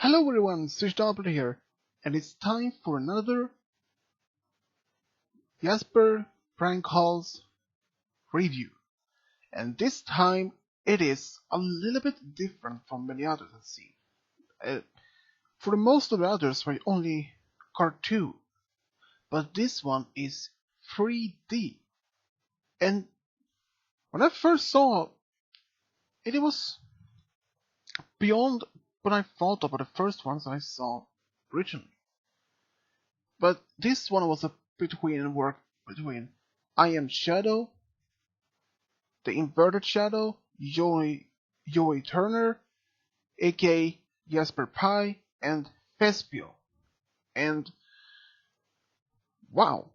Hello everyone, Jasper here, and it's time for another Jasper prank calls review. And this time it is a little bit different from many others I've seen. For most of the others were only cartoon, but this one is 3D. And when I first saw it, it was beyond what I thought about the first ones I saw originally. But this one was a work between I Am Shadow, the Inverted Shadow, Joey Turner, aka Jasper Pie, and Fespio. And wow,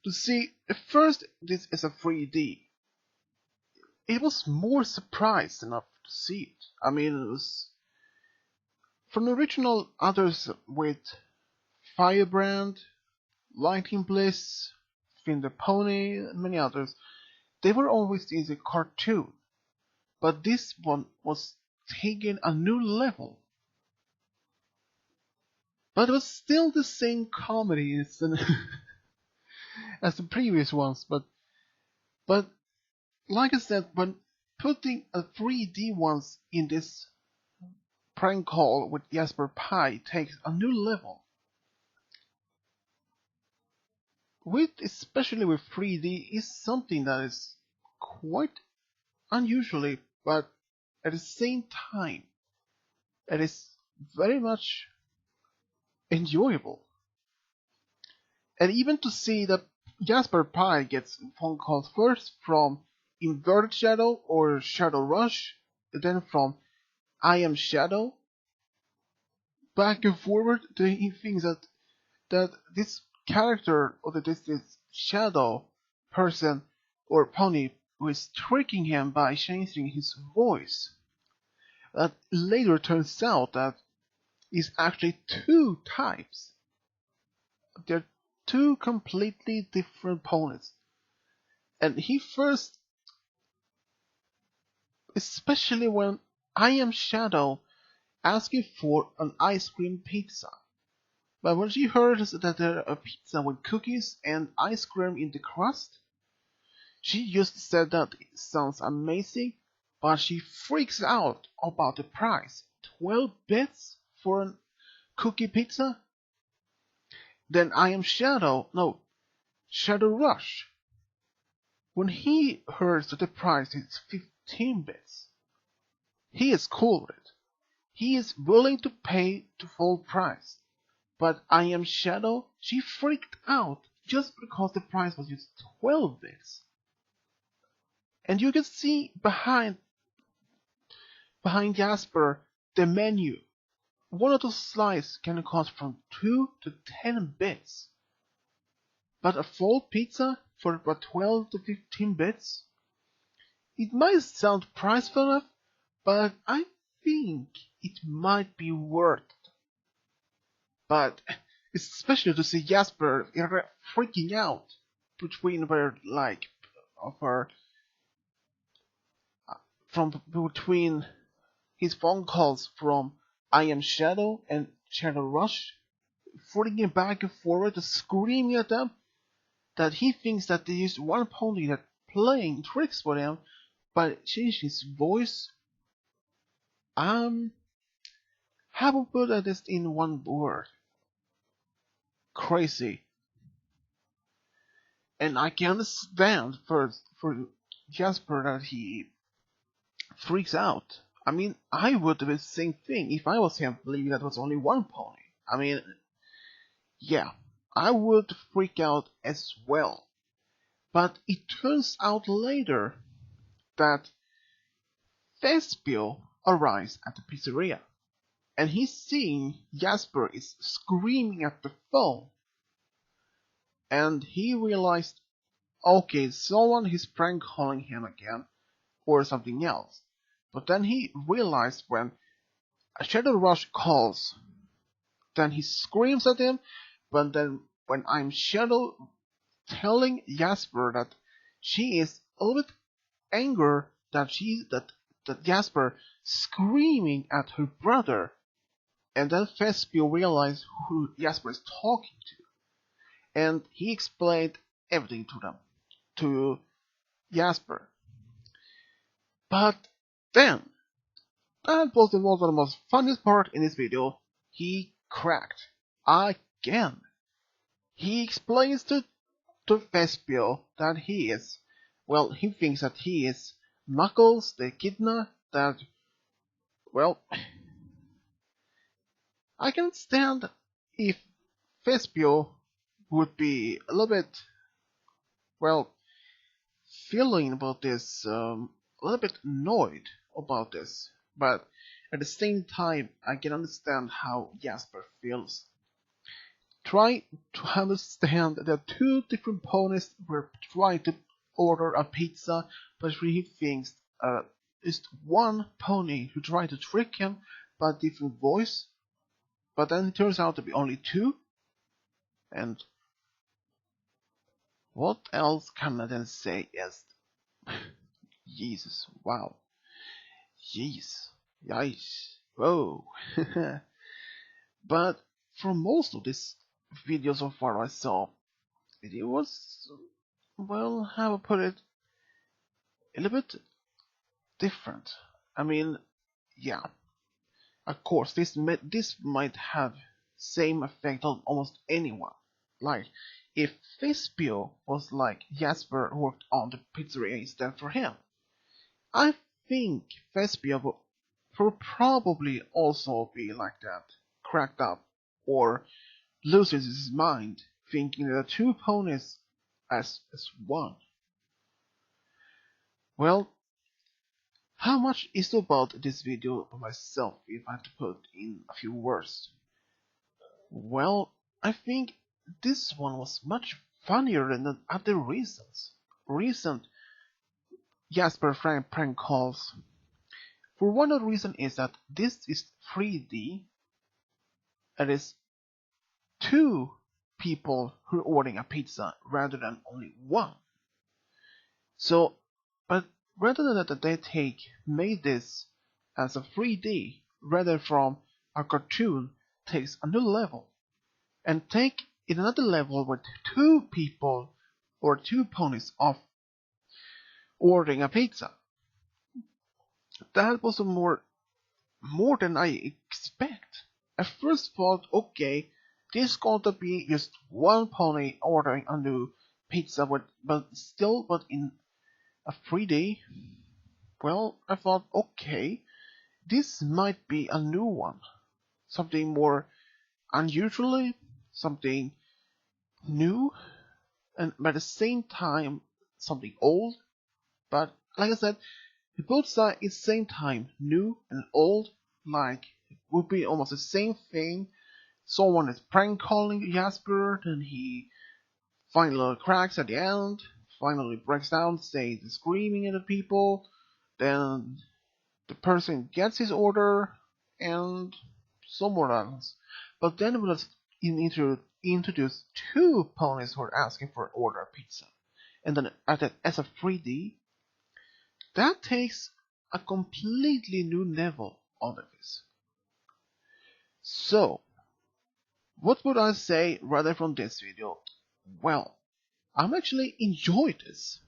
to see at first this is a 3D, it was more surprised enough to see it. I mean, it was from the original others with Firebrand, Lightning Bliss, Finn the Pony, and many others. They were always in the cartoon, but this one was taking a new level. But it was still the same comedy as the previous ones. But like I said, when putting a 3D ones in this prank call with Jasper Pie takes a new level. Especially with 3D, is something that is quite unusually, but at the same time, it is very much enjoyable. And even to see that Jasper Pie gets phone calls first from Inverted Shadow or Shadow Rush, then from I Am Shadow, back and forward, he thinks that this character or that this shadow person or pony who is tricking him by changing his voice. That later turns out that is actually two types. They're two completely different ponies. And he first, especially when I Am Shadow asking for an ice cream pizza. But when she heard that there a pizza with cookies and ice cream in the crust, she just said that it sounds amazing, but she freaks out about the price. 12 bits for a cookie pizza? Then I Am Shadow, no, Shadow Rush. When he hears that the price is 15 bits, he is cool with it. He is willing to pay the full price. But I Am Shadow, she freaked out just because the price was just 12 bits. And you can see behind Jasper the menu. One of those slices can cost from 2 to 10 bits. But a full pizza for about 12 to 15 bits? It might sound priceful enough, but I think it might be worth it. But especially to see Jasper freaking out between from between his phone calls from I Am Shadow and Shadow Rush, freaking back and forward, screaming at them that he thinks that there is one pony that playing tricks for them by changing his voice. How to put this in one word? Crazy. And I can understand for Jasper that he freaks out. I mean, I would do the same thing if I was him, believing that was only one pony. I mean, yeah, I would freak out as well. But it turns out later that Fespio arrives at the pizzeria, and he's seeing Jasper is screaming at the phone. And he realized, okay, someone is prank calling him again, or something else. But then he realized when a Shadow Rush calls, then he screams at him, but then when I'm Shadow telling Jasper that she is a little bit angry that Jasper screaming at her brother, And then Fespio realized who Jasper is talking to, and he explained everything to them, to Jasper. But then, that was one of the most funniest part in this video, he cracked again. He explains to Fespio that he thinks that he is Knuckles the Echidna, that, well, I can stand if Fespio would be a little bit, well, feeling about this, a little bit annoyed about this, but at the same time, I can understand how Jasper feels. Try to understand that two different ponies were trying to order a pizza, but he thinks it's one pony who tried to trick him by a different voice, but then it turns out to be only two. And what else can I then say is, Jesus, wow, jeez, yikes, whoa. But for most of this video so far I saw, it was, well, how to put it, a little bit different. I mean, yeah, of course, this might have same effect on almost anyone. Like, if Fespio was like Jasper worked on the pizzeria instead for him, I think Fespio will probably also be like that, cracked up, or loses his mind, thinking that the two ponies as one. Well, how much is about this video myself if I had to put in a few words? Well, I think this one was much funnier than the other recent Jasper Frank prank calls. For one of the reason is that this is 3D, and it's two people who are ordering a pizza rather than only one. So, but rather than that they made this as a 3D rather from a cartoon, takes a new level and take it another level with two people or two ponies of ordering a pizza. That was more than I expect. I first thought, okay, this is going to be just one pony ordering a new pizza, but in a 3D. Well, I thought, okay, this might be a new one, something more unusually, something new, and at the same time something old. But like I said, both sides at the same time new and old, like would be almost the same thing. Someone is prank calling Jasper, then he finally cracks at the end, finally breaks down, stays screaming at the people, then the person gets his order, and somewhere else. But then we'll introduce two ponies who are asking for an order of pizza. And then as a 3D, that takes a completely new level of this. So, what would I say rather from this video? Well, I'm actually enjoyed this.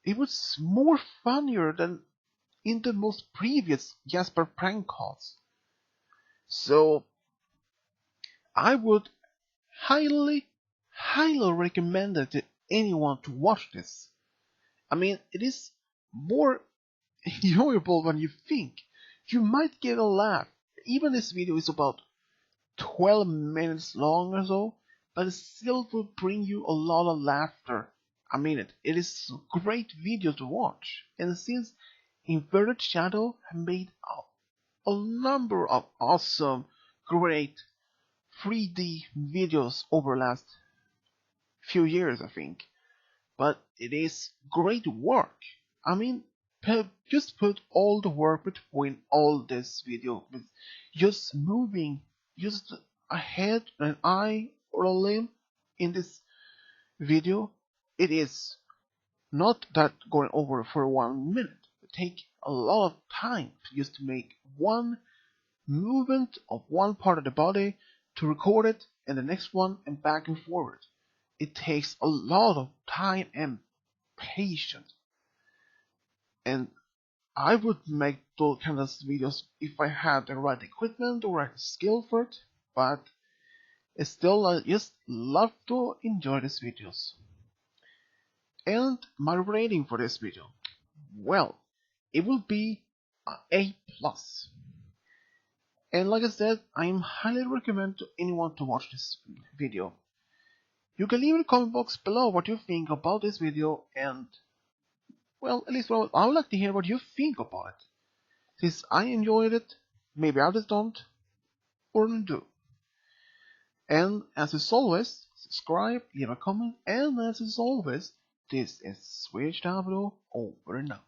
It was more funnier than in the most previous Jasper prank calls. So, I would highly recommend it to anyone to watch this. I mean, it is more enjoyable than you think. You might get a laugh. Even this video is about 12 minutes long or so, but it still will bring you a lot of laughter. I mean it is a great video to watch. And since Inverted Shadow have made a number of awesome, great 3D videos over the last few years, I think. But it is great work. I mean, just put all the work between all this video, with just moving just a head, an eye, or a limb in this video. It is not that going over for 1 minute. It takes a lot of time just to make one movement of one part of the body to record it and the next one and back and forward. It takes a lot of time and patience. And I would make those kind of videos if I had the right equipment or right skill for it, but still I just love to enjoy these videos. And my rating for this video, well, it will be an A+. And like I said, I highly recommend to anyone to watch this video. You can leave in the comment box below what you think about this video, and well, at least I would like to hear what you think about it. Since I enjoyed it, maybe others don't, or do. And as always, subscribe, leave a comment, and as always, this is Swedish Tableau over and out.